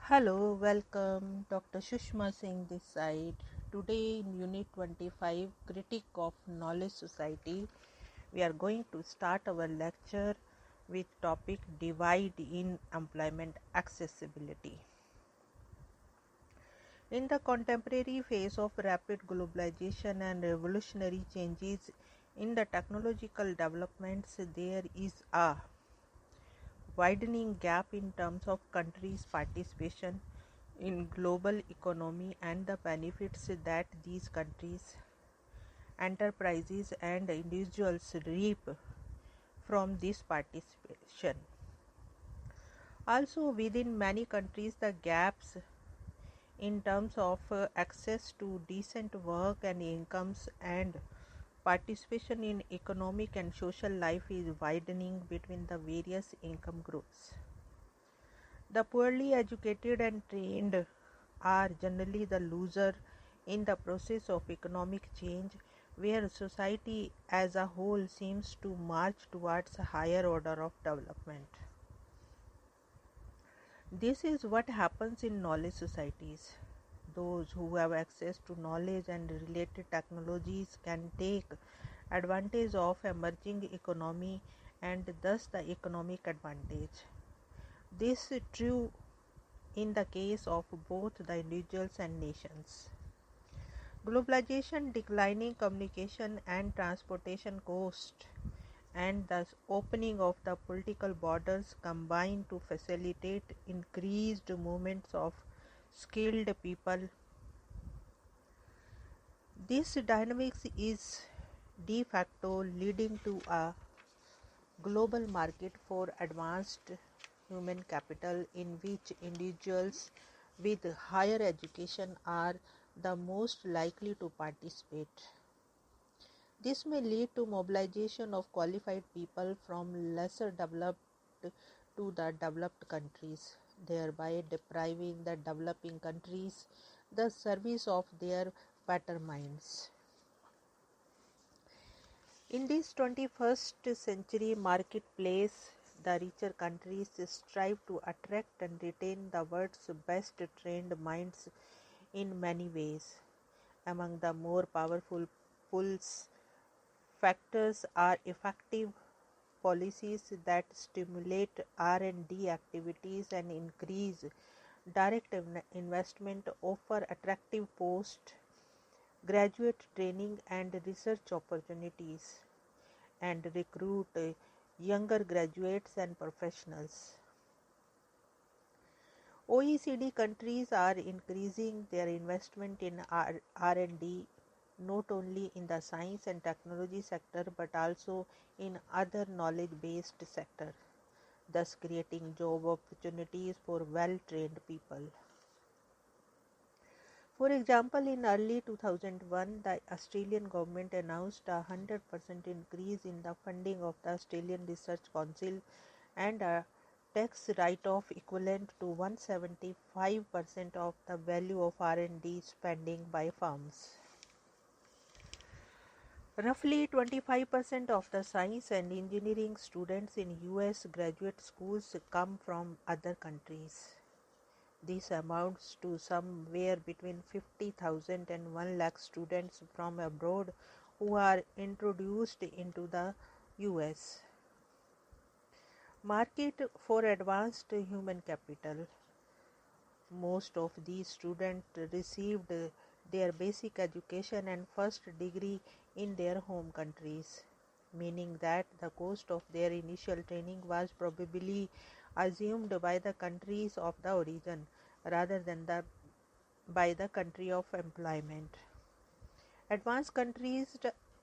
Hello, welcome. Dr. Sushma Singh this side. Today in Unit 25, Critique of Knowledge Society, we are going to start our lecture with topic Divide in Employment Accessibility. In the contemporary phase of rapid globalization and revolutionary changes in the technological developments, there is a widening gap in terms of countries' participation in global economy and the benefits that these countries, enterprises and individuals reap from this participation. Also, within many countries, the gaps in terms of access to decent work and incomes and participation in economic and social life is widening between the various income groups. The poorly educated and trained are generally the loser in the process of economic change, where society as a whole seems to march towards a higher order of development. This is what happens in knowledge societies. Those who have access to knowledge and related technologies can take advantage of emerging economy and thus the economic advantage. This is true in the case of both the individuals and nations. Globalization, declining communication and transportation costs, and the opening of the political borders combine to facilitate increased movements of skilled people. This dynamics is de facto leading to a global market for advanced human capital in which individuals with higher education are the most likely to participate. This may lead to mobilization of qualified people from lesser developed to the developed countries, thereby depriving the developing countries the service of their better minds. In this 21st century marketplace, the richer countries strive to attract and retain the world's best trained minds in many ways. Among the more powerful pulls factors are effective policies that stimulate R&D activities and increase direct investment, offer attractive post-graduate training and research opportunities, and recruit younger graduates and professionals. OECD countries are increasing their investment in R&D not only in the science and technology sector but also in other knowledge-based sectors, thus creating job opportunities for well-trained people. For example, in early 2001, the Australian government announced a 100% increase in the funding of the Australian Research Council and a tax write-off equivalent to 175% of the value of R&D spending by firms. Roughly 25% of the science and engineering students in US graduate schools come from other countries. This amounts to somewhere between 50,000 and 1 lakh students from abroad who are introduced into the US market for advanced human capital. Most of these students received their basic education and first degree in their home countries, meaning that the cost of their initial training was probably assumed by the countries of the origin rather than by the country of employment. Advanced countries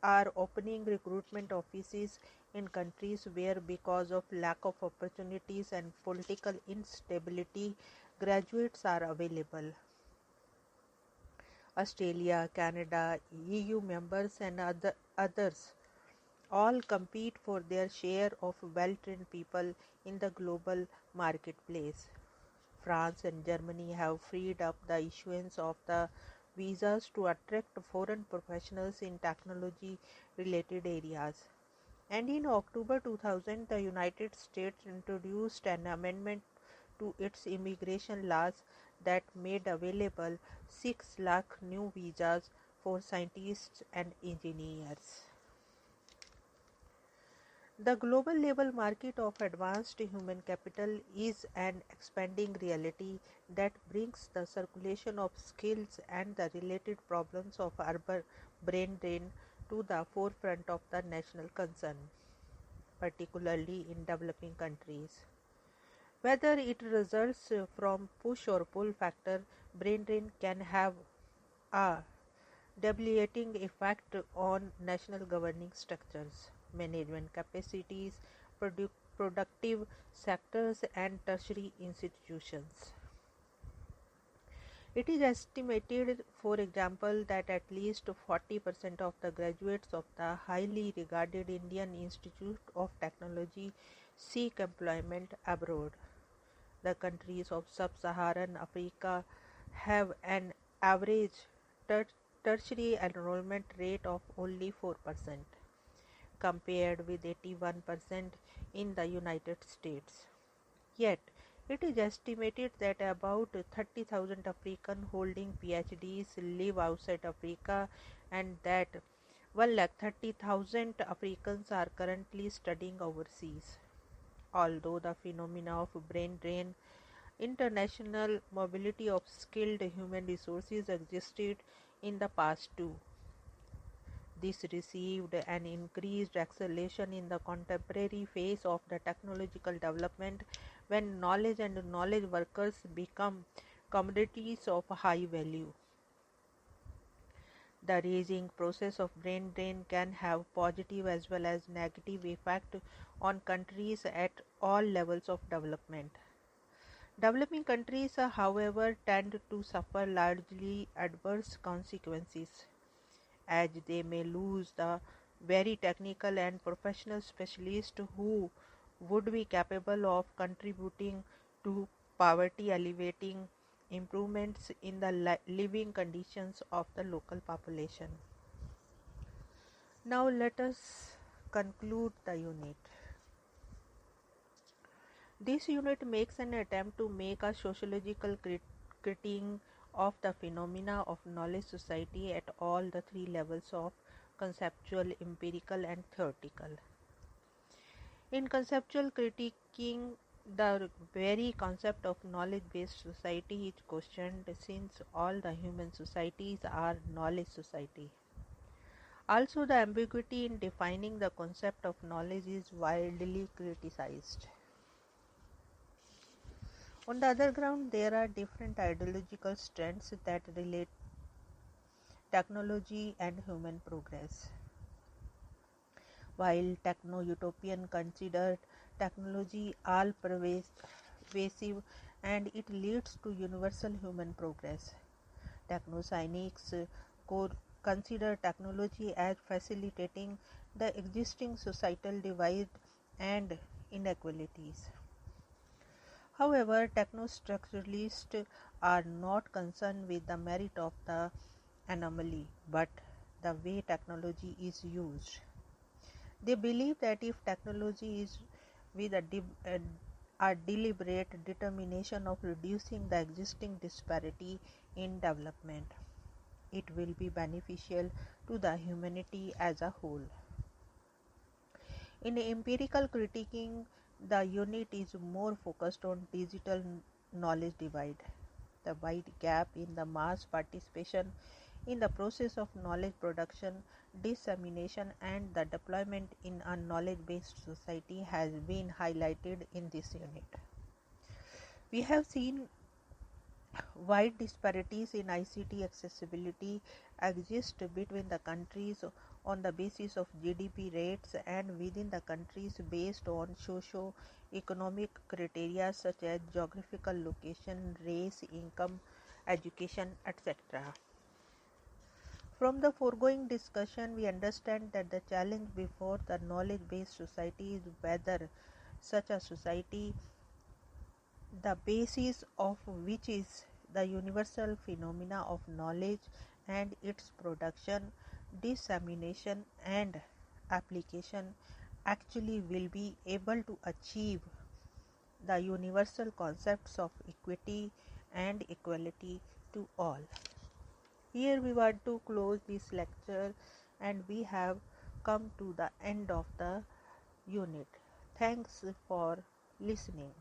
are opening recruitment offices in countries where, because of lack of opportunities and political instability, graduates are available. Australia, Canada, EU members and others all compete for their share of well-trained people in the global marketplace. France and Germany have freed up the issuance of the visas to attract foreign professionals in technology-related areas. And in October 2000, the United States introduced an amendment to its immigration laws that made available 6 lakh new visas for scientists and engineers. The global labor market of advanced human capital is an expanding reality that brings the circulation of skills and the related problems of urban brain drain to the forefront of the national concern, particularly in developing countries. Whether it results from push or pull factor, brain drain can have a debilitating effect on national governing structures, management capacities, productive sectors, and tertiary institutions. It is estimated, for example, that at least 40% of the graduates of the highly regarded Indian Institute of Technology seek employment abroad. The countries of sub-Saharan Africa have an average tertiary enrollment rate of only 4%, compared with 81% in the United States. Yet, it is estimated that about 30,000 Africans holding PhDs live outside Africa and that 130,000 Africans are currently studying overseas. Although the phenomena of brain drain, international mobility of skilled human resources existed in the past too. This received an increased acceleration in the contemporary phase of the technological development when knowledge and knowledge workers become commodities of high value. The raising process of brain drain can have positive as well as negative effect on countries at all levels of development. Developing countries, however, tend to suffer largely adverse consequences, as they may lose the very technical and professional specialists who would be capable of contributing to poverty alleviating improvements in the living conditions of the local population. Now let us conclude the unit. This unit makes an attempt to make a sociological critique of the phenomena of knowledge society at all the three levels of conceptual, empirical, and theoretical. In conceptual critiquing, the very concept of knowledge-based society is questioned since all the human societies are knowledge society. Also, the ambiguity in defining the concept of knowledge is widely criticized. On the other ground, there are different ideological strands that relate technology and human progress. While techno-utopian considered technology all-pervasive and it leads to universal human progress, techno-cynics consider technology as facilitating the existing societal divide and inequalities. However, technostructuralists are not concerned with the merit of the anomaly, but the way technology is used. They believe that if technology is with a deliberate determination of reducing the existing disparity in development, it will be beneficial to the humanity as a whole. In empirical critiquing, the unit is more focused on digital knowledge divide, the wide gap in the mass participation in the process of knowledge production, dissemination, and the deployment in a knowledge-based society has been highlighted in this unit. We have seen wide disparities in ICT accessibility exist between the countries on the basis of GDP rates and within the countries based on socio-economic criteria such as geographical location, race, income, education, etc. From the foregoing discussion, we understand that the challenge before the knowledge-based society is whether such a society, the basis of which is the universal phenomena of knowledge and its production, dissemination, and application, actually will be able to achieve the universal concepts of equity and equality to all. Here we want to close this lecture, and we have come to the end of the unit. Thanks for listening.